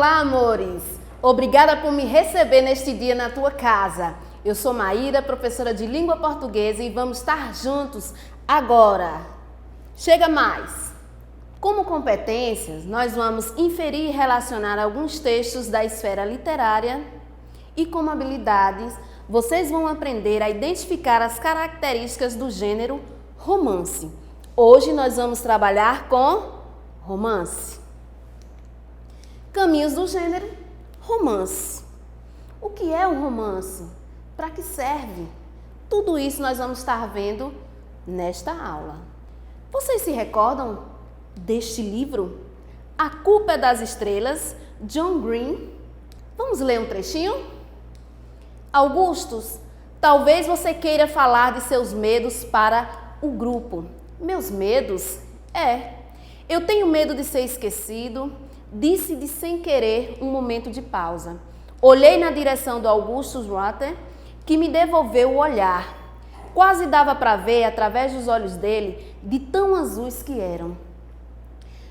Olá, amores! Obrigada por me receber neste dia na tua casa. Eu sou Maíra, professora de língua portuguesa e vamos estar juntos agora. Chega mais! Como competências, nós vamos inferir e relacionar alguns textos da esfera literária e como habilidades, vocês vão aprender a identificar as características do gênero romance. Hoje nós vamos trabalhar com romance. Caminhos do gênero romance. O que é um romance? Para que serve? Tudo isso nós vamos estar vendo nesta aula. Vocês se recordam deste livro? A Culpa é das Estrelas, John Green. Vamos ler um trechinho? Augustus, talvez você queira falar de seus medos para o grupo. Meus medos? Eu tenho medo de ser esquecido. Disse-de sem querer um momento de pausa. Olhei na direção do Augustus Rutter, que me devolveu o olhar. Quase dava para ver, através dos olhos dele, de tão azuis que eram.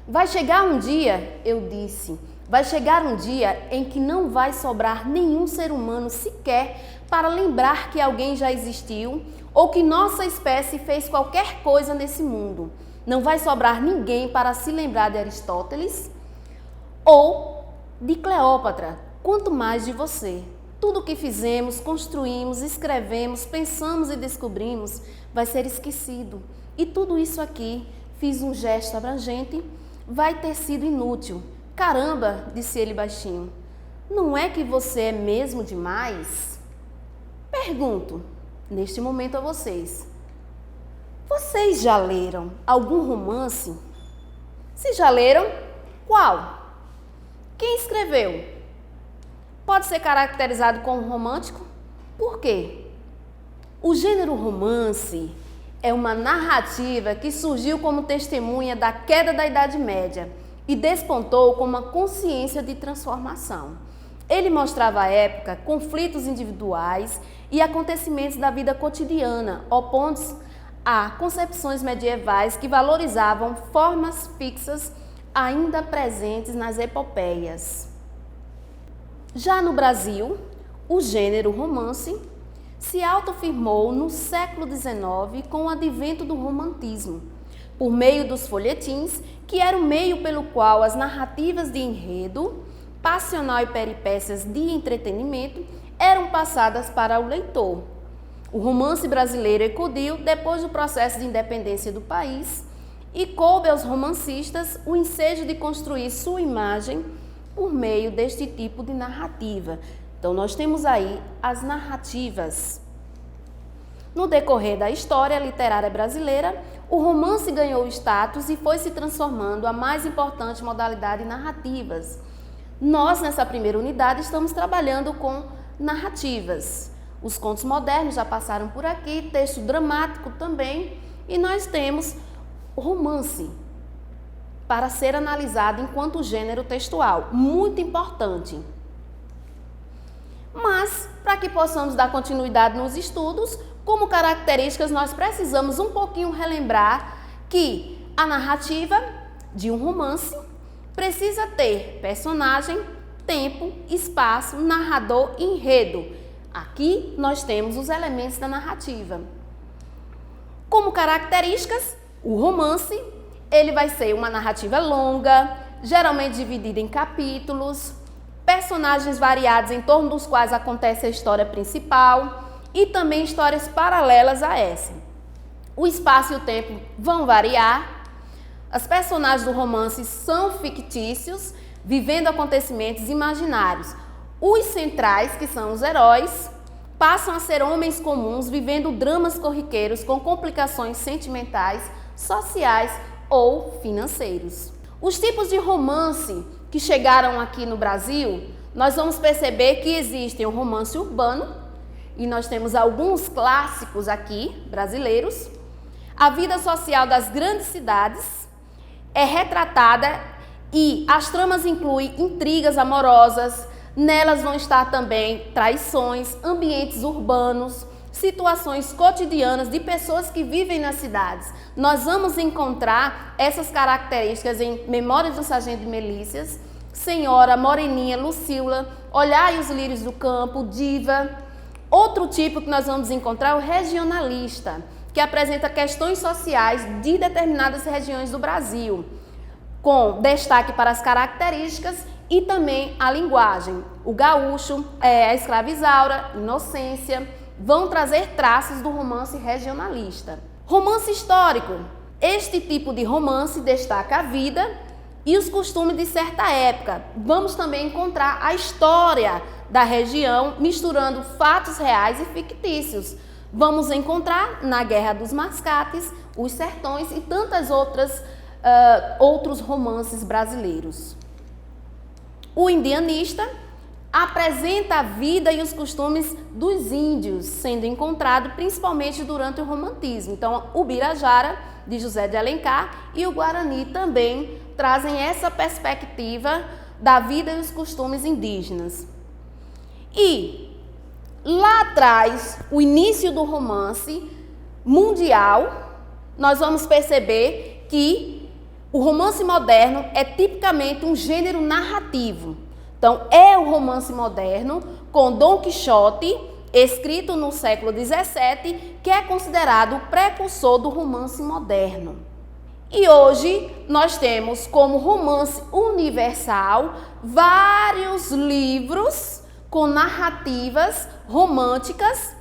Vai chegar um dia, eu disse, vai chegar um dia em que não vai sobrar nenhum ser humano sequer para lembrar que alguém já existiu ou que nossa espécie fez qualquer coisa nesse mundo. Não vai sobrar ninguém para se lembrar de Aristóteles ou de Cleópatra, quanto mais de você. Tudo o que fizemos, construímos, escrevemos, pensamos e descobrimos vai ser esquecido. E tudo isso aqui, fiz um gesto abrangente, vai ter sido inútil. Caramba, disse ele baixinho, não é que você é mesmo demais? Pergunto, neste momento a vocês. Vocês já leram algum romance? Se já leram, qual? Quem escreveu? Pode ser caracterizado como romântico? Por quê? O gênero romance é uma narrativa que surgiu como testemunha da queda da Idade Média e despontou com uma consciência de transformação. Ele mostrava à época conflitos individuais e acontecimentos da vida cotidiana, opondo-se a concepções medievais que valorizavam formas fixas ainda presentes nas epopeias. Já no Brasil, o gênero romance se autoafirmou no século XIX com o advento do romantismo, por meio dos folhetins, que era o meio pelo qual as narrativas de enredo, passional e peripécias de entretenimento eram passadas para o leitor. O romance brasileiro eclodiu depois do processo de independência do país e coube aos romancistas o ensejo de construir sua imagem por meio deste tipo de narrativa. Então, nós temos aí as narrativas. No decorrer da história literária brasileira, o romance ganhou status e foi se transformando a mais importante modalidade de narrativas. Nós, nessa primeira unidade, estamos trabalhando com narrativas. Os contos modernos já passaram por aqui, texto dramático também, e nós temos o romance para ser analisado enquanto gênero textual, muito importante. Mas, para que possamos dar continuidade nos estudos, como características nós precisamos um pouquinho relembrar que a narrativa de um romance precisa ter personagem, tempo, espaço, narrador e enredo. Aqui nós temos os elementos da narrativa. Como características, o romance, ele vai ser uma narrativa longa, geralmente dividida em capítulos, personagens variados em torno dos quais acontece a história principal e também histórias paralelas a essa. O espaço e o tempo vão variar, as personagens do romance são fictícios, vivendo acontecimentos imaginários. Os centrais, que são os heróis, passam a ser homens comuns, vivendo dramas corriqueiros com complicações sentimentais, sociais ou financeiros. Os tipos de romance que chegaram aqui no Brasil, nós vamos perceber que existem o romance urbano, e nós temos alguns clássicos aqui, brasileiros. A vida social das grandes cidades é retratada e as tramas incluem intrigas amorosas, nelas vão estar também traições, ambientes urbanos, situações cotidianas de pessoas que vivem nas cidades. Nós vamos encontrar essas características em Memórias do Sargento de Milícias, Senhora, Moreninha, Lucila, Olhai os lírios do campo, Diva. Outro tipo que nós vamos encontrar é o regionalista, que apresenta questões sociais de determinadas regiões do Brasil, com destaque para as características e também a linguagem. O gaúcho, a escravizaura, Inocência, vão trazer traços do romance regionalista. Romance histórico. Este tipo de romance destaca a vida e os costumes de certa época. Vamos também encontrar a história da região, misturando fatos reais e fictícios. Vamos encontrar na Guerra dos Mascates, Os Sertões e tantas outros romances brasileiros. O indianista apresenta a vida e os costumes dos índios, sendo encontrado principalmente durante o romantismo. Então, o Birajara, de José de Alencar, e o Guarani também trazem essa perspectiva da vida e os costumes indígenas. E lá atrás, o início do romance mundial, nós vamos perceber que o romance moderno é tipicamente um gênero narrativo. Então, é o romance moderno com Dom Quixote, escrito no século XVII, que é considerado o precursor do romance moderno. E hoje nós temos como romance universal vários livros com narrativas românticas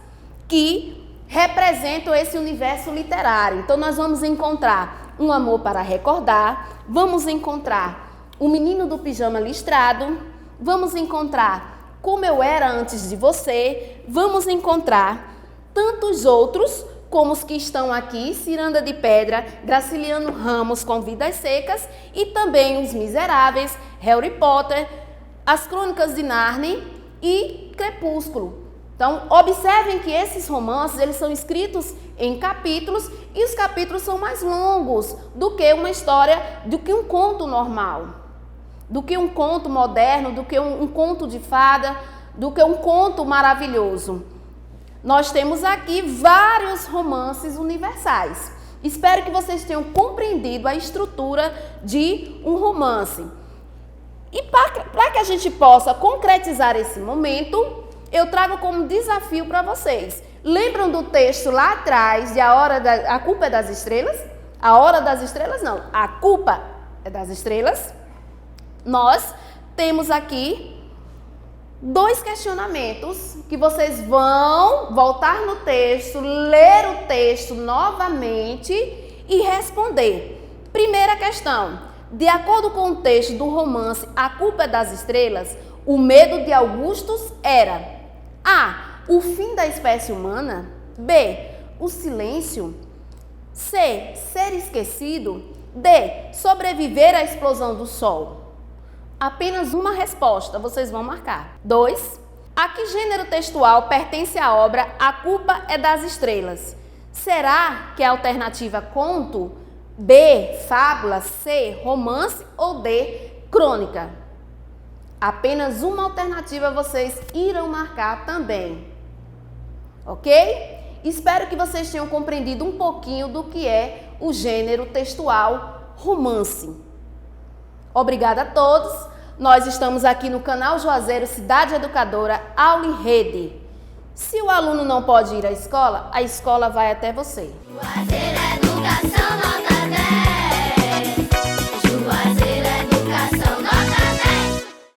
que representam esse universo literário. Então, nós vamos encontrar Um Amor para Recordar, vamos encontrar O Menino do Pijama Listrado, vamos encontrar Como Eu Era Antes de Você, vamos encontrar tantos outros como os que estão aqui, Ciranda de Pedra, Graciliano Ramos com Vidas Secas e também Os Miseráveis, Harry Potter, As Crônicas de Nárnia e Crepúsculo. Então, observem que esses romances, eles são escritos em capítulos e os capítulos são mais longos do que uma história, do que um conto normal, do que um conto moderno, do que um conto de fada, do que um conto maravilhoso. Nós temos aqui vários romances universais. Espero que vocês tenham compreendido a estrutura de um romance. E para que a gente possa concretizar esse momento, eu trago como desafio para vocês. Lembram do texto lá atrás de A Culpa é das Estrelas? A Hora das Estrelas não, A Culpa é das Estrelas. Nós temos aqui 2 questionamentos que vocês vão voltar no texto, ler o texto novamente e responder. Primeira questão: de acordo com o texto do romance A Culpa é das Estrelas, o medo de Augustus era A. O fim da espécie humana. B. O silêncio. C. Ser esquecido. D. Sobreviver à explosão do sol. Apenas uma resposta, vocês vão marcar. 2. A que gênero textual pertence a obra A Culpa é das Estrelas? Será que é a alternativa conto? B. Fábula. C. Romance. Ou D. Crônica? Apenas uma alternativa vocês irão marcar também. Ok? Espero que vocês tenham compreendido um pouquinho do que é o gênero textual romance. Obrigada a todos. Nós estamos aqui no canal Juazeiro Cidade Educadora Aula em Rede. Se o aluno não pode ir à escola, a escola vai até você. Juazeiro Educação